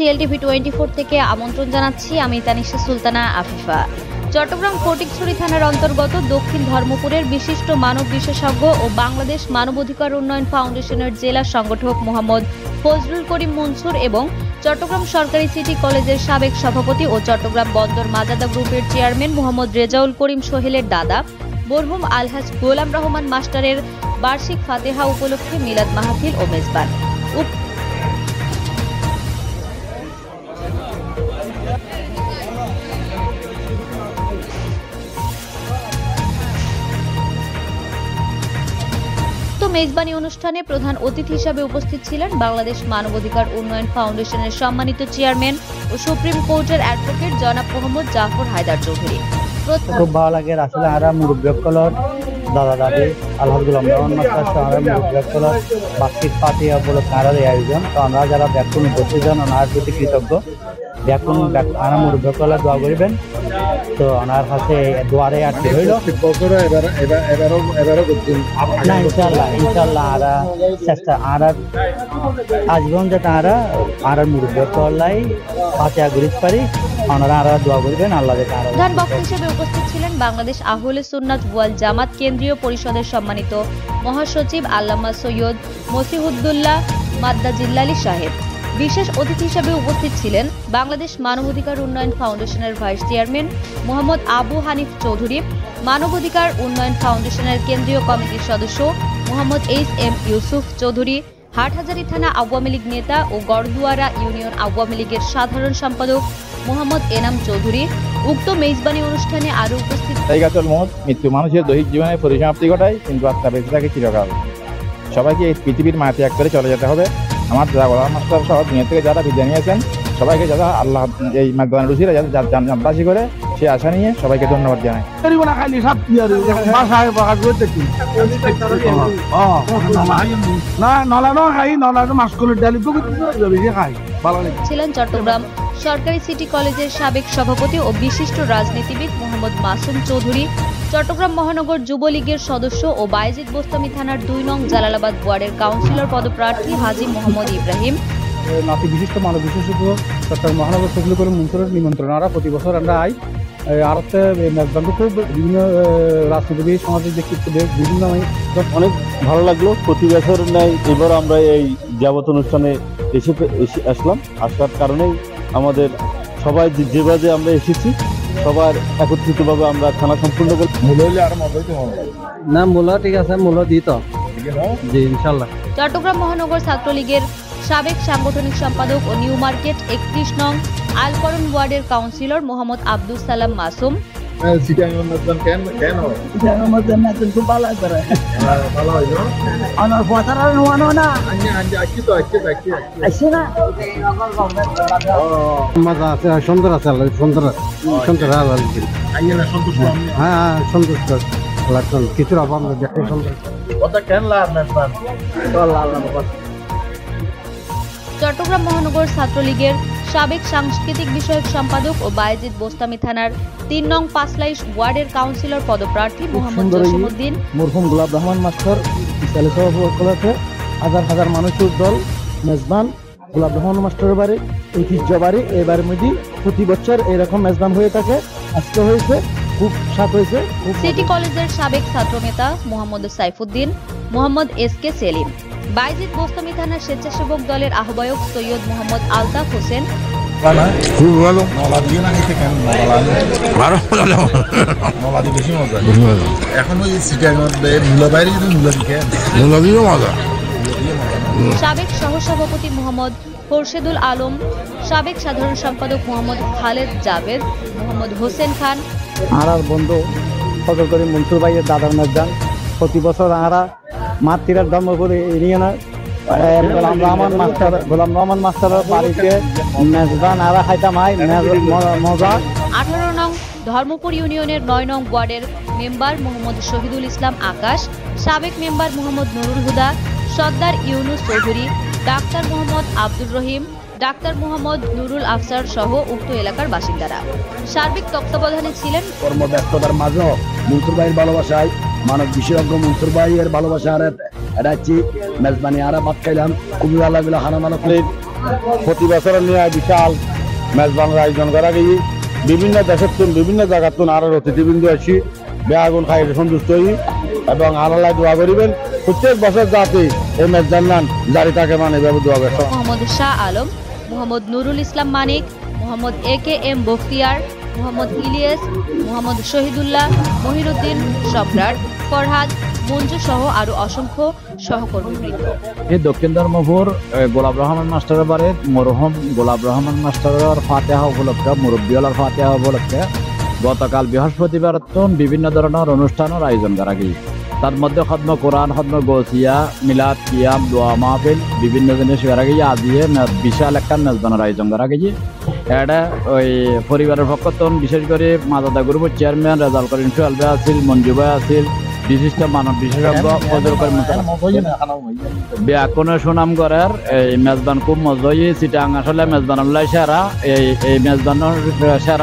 টিএলটিভি 24 থেকে আমন্ত্রণ জানাচ্ছি আমি তানিশা সুলতানা আফিফা। চট্টগ্রাম ফটিকছড়ি থানার অন্তর্গত দক্ষিণ ধর্মপুরের বিশিষ্ট মানব বিশেষজ্ঞ ও বাংলাদেশ মানবাধিকার উন্নয়ন ফাউন্ডেশনের জেলা সংগঠক মোহাম্মদ ফজলুল করিম মনসুর এবং চট্টগ্রাম সরকারি সিটি কলেজের সাবেক সভাপতি ও চট্টগ্রাম বন্দর মাজাদা গ্রুপের চেয়ারম্যান মোহাম্মদ রেজাউল করিম সোহেলের দাদা মরহুম আলহাজ গোলাম রহমান মাস্টারের বার্ষিক ফাতেহা উপলক্ষে মিলাদ মাহফিল ও মেজবান। মেজবানি অনুষ্ঠানে প্রধান অতিথি হিসেবে উপস্থিত ছিলেন বাংলাদেশ মানবাধিকার উন্নয়ন ফাউন্ডেশনের সম্মানিত চেয়ারম্যান ও সুপ্রিম কোর্টের অ্যাডভোকেট জনাব মোহাম্মদ জাফর হায়দার চৌধুরী। খুব ভালো লাগে আসলে আরা মুরব্বিয়কলর দাদা দাদি আলহাজ গোলাম রহমান মাস্টার সহ মুরব্বিয়কলর বার্ষিক ফাতিহা উপলক্ষে আরার এই আয়োজন। তো আমরা যারা ব্যাকুণ উপস্থিত হন ওনার প্রতি কৃতজ্ঞ। ব্যাকুণ আরা মুরব্বিয়কলর দোয়া করিবেন। তো ওনার কাছে দোয়ারে আটকে হইল না ইনশাল্লাহ আরা চেষ্টা আর আজীবন যাতে আরা মুরব্বিয়কলাই ফাতিহা গুরিত পারি ওনারা আরা দোয়া করবেন আল্লাহ যাতে। প্রধান বক্তা হিসেবে উপস্থিত ছিলেন বাংলাদেশ আহলে সুন্নাত ওয়াল জামাত কেন্দ্রীয় পরিষদের সম্মানিত মহাসচিব আল্লামা সৈয়দ মসিহুদ্দুল্লাহ মাদ্দা জিল্লালী সাহেব। বিশেষ অতিথি হিসেবে উপস্থিত ছিলেন বাংলাদেশ মানবাধিকার উন্নয়ন ফাউন্ডেশনের ভাইস চেয়ারম্যান মোহাম্মদ আবু হানিফ চৌধুরী, মানবাধিকার উন্নয়ন ফাউন্ডেশনের কেন্দ্রীয় কমিটির সদস্য মোহাম্মদ এইচ.এম. ইউসুফ চৌধুরী, হাটহাজারী থানা আওয়ামী লীগ নেতা ও গড়দুয়ারা ইউনিয়ন আওয়ামী লীগের সাধারণ সম্পাদক মোহাম্মদ এনাম চৌধুরী। উক্ত মেজবানি অনুষ্ঠানে আরো উপস্থিত মৃত্যু মানুষের দৈহিক জীবনের পরিসমাপ্তি ঘটায়, কিন্তু আত্মা বেঁচে থাকে চিরকাল। সবাইকে এই পৃথিবীর মায়া ত্যাগ করে চলে যেতে হবে। আমার গোলাম মাস্টার সহ দুনিয়া থেকে যারা বিদায় নিয়েছেন সবাইকে যারা আল্লাহ এই মাগদান রুচিরা জান্নাতবাসী করে সে আশা নিয়ে সবাইকে ধন্যবাদ জানাই। ছিলেন চট্টগ্রাম সরকারি সিটি কলেজের সাবেক সভাপতি ও বিশিষ্ট রাজনীতিবিদ মোহাম্মদ মাসুম চৌধুরী, চট্টগ্রাম মহানগর যুবলীগের সদস্য ও বায়েজিদ বোস্তামি থানার 2 নং জালালাবাদ ওয়ার্ডের কাউন্সিলর পদপ্রার্থী হাজী মোহাম্মদ ইব্রাহিম। নাতি বিশিষ্ট মানব বিশেষজ্ঞ চট্টগ্রাম মহানগর ফজলুল করিম মনসুরের নিমন্ত্রণ আমরা প্রতি বছর আমরা আরতে মেজবানকে খুব বিভিন্ন রাজনীতিবিদ সামাজিক ব্যক্তিত্বদের বিভিন্ন অনেক ভালো লাগলো। প্রতি বছর নেয় এবার আমরা এই যাবত অনুষ্ঠানে আসলাম। আসার কারণেই আমাদের সবাই যেভাবে আমরা এসেছি সবার একত্রিতভাবে আমরা খানা সম্পূর্ণ করি। না মূলা ঠিক আছে, মূলা দিত জি ইনশাল্লাহ। চট্টগ্রাম মহানগর ছাত্রলীগের সাবেক সাংগঠনিক সম্পাদক ও নিউ মার্কেট 31 নং আলকরণ ওয়ার্ডের কাউন্সিলর মোহাম্মদ আব্দুল সালাম মাসুম। সুন্দর আছে হ্যাঁ সন্তুষ্ট কিছুর অভাব নেই। চট্টগ্রাম মহানগর ছাত্রলীগের সাবেক সাংস্কৃতিক বিষয়ক সম্পাদক ও বায়েজিদ বোস্তামি থানার 3 নং পাঁচলাইশ ওয়ার্ডের কাউন্সিলর পদপ্রার্থী মোহাম্মদ জসিমউদ্দিন। মরহুম গোলাম রহমান মাস্টার উপলক্ষে হাজার হাজার মানুষের দল মেজবান গোলাম রহমান মাস্টারের বাড়ি ঐতিহ্যবাড়ি এবারের মধ্যে প্রতি বছর এরকম মেজবান হয়ে থাকে। আজকে হয়েছে খুব সাত হয়েছে। সিটি কলেজের সাবেক ছাত্রনেতা মোহাম্মদ সাইফুদ্দিন, মোহাম্মদ এস.কে. সেলিম, বায়েজিদ বোস্তামি থানার স্বেচ্ছাসেবক দলের আহ্বায়ক সৈয়দ মোহাম্মদ আলতাফ হোসেন। খুব ভালো এখন ওই সাবেক সহসভাপতি মোহাম্মদ খোরশেদুল আলম, সাবেক সাধারণ সম্পাদক মোহাম্মদ খালেদ জাভেদ, মোহাম্মদ হোসেন খান। আরার বন্ধু ফজল করিম মনসুর ভাইয়ের দাদার মেজবান প্রতি বছর আরা মাতৃরার ধর্মপুর ইউনিয়নের গোলাম রহমান মাস্টারের বাড়িতে মেজবান আরা খাইতাম মজা। 18 নং ধর্মপুর ইউনিয়নের 9 নং ওয়ার্ডের মেম্বার মোহাম্মদ শহীদুল ইসলাম আকাশ, সাবেক মেম্বার মোহাম্মদ নুরুল হুদা, সর্দার ইউনুস চৌধুরী, ডাক্তার মোহাম্মদ আব্দুর রহিম, ডাক্তার মোহাম্মদ নুরুল আফসার সহ উক্ত এলাকার বাসিন্দারা। সার্বিক তত্ত্বাবধানে ছিলেন কর্মব্যস্ততার মাঝেও মনসুর ভাইয়ের ভালোবাসায় মানব বিশেষজ্ঞ মনসুর ভাইয়ের ভালোবাসা মেজবানি আরা ভাত খাইলাম, খুবই ভালো লাগলো। হানা মানো প্রতি বছর নিয়ে বিশাল মেজবানের আয়োজন করা গিয়ে বিভিন্ন দেশের তুন বিভিন্ন জায়গার তুন আরো অতিথিবৃন্দ আসি বেআগুন খাই সন্তুষ্ট হই এবং আল্লাহ দোয়া করিবেন প্রত্যেক বছর যাতে এই মেজবান জারি থাকে মানে এভাবে দোয়া করে। মোহাম্মদ শাহ আলম, মোহাম্মদ নুরুল ইসলাম মানিক, মোহাম্মদ AKM বখতিয়ার, মোহাম্মদ ইলিয়াস, মোহাম্মদ শহীদুল্লাহ, মহিরুদ্দিন সম্রাট, ফরহাদ, মঞ্জু সহ আরো অসংখ্য সহকর্মীবৃন্দ। এই দক্ষিণ ধর্মপুর গোলাপ রহমান মাস্টারের বাড়ি মরহুম গোলাপ রহমান মাস্টারের ফাতেহা উপলক্ষে মুরব্বীওয়ালার ফাতেহা উপলক্ষে গতকাল বৃহস্পতিবার বিভিন্ন ধরনের অনুষ্ঠানের আয়োজন করা গিয়েছে। তার মধ্যে খতম কোরআন, খতম গৌসিয়া, মিলাদ, কিয়াম, দোয়া মাহফিল বিভিন্ন জিনিস করা গিয়ে আজিয়ে বিশাল একটা মেজবানের আয়োজন করা গিয়েছে। এটা ওই পরিবারের পক্ষ থেকে বিশেষ করে মাদাদা গ্রুপের চেয়ারম্যান রেজাল করিম সোহেল ভাই আছিল, মঞ্জু ভাই আছিল, বিশিষ্ট মানব বিশেষজ্ঞ ব্যাকরণের সুনাম করার এই মেজবান খুব মজা চিটাং আসলে মেজবানুল্লাহ সেরা এই মেজবানের সেরা।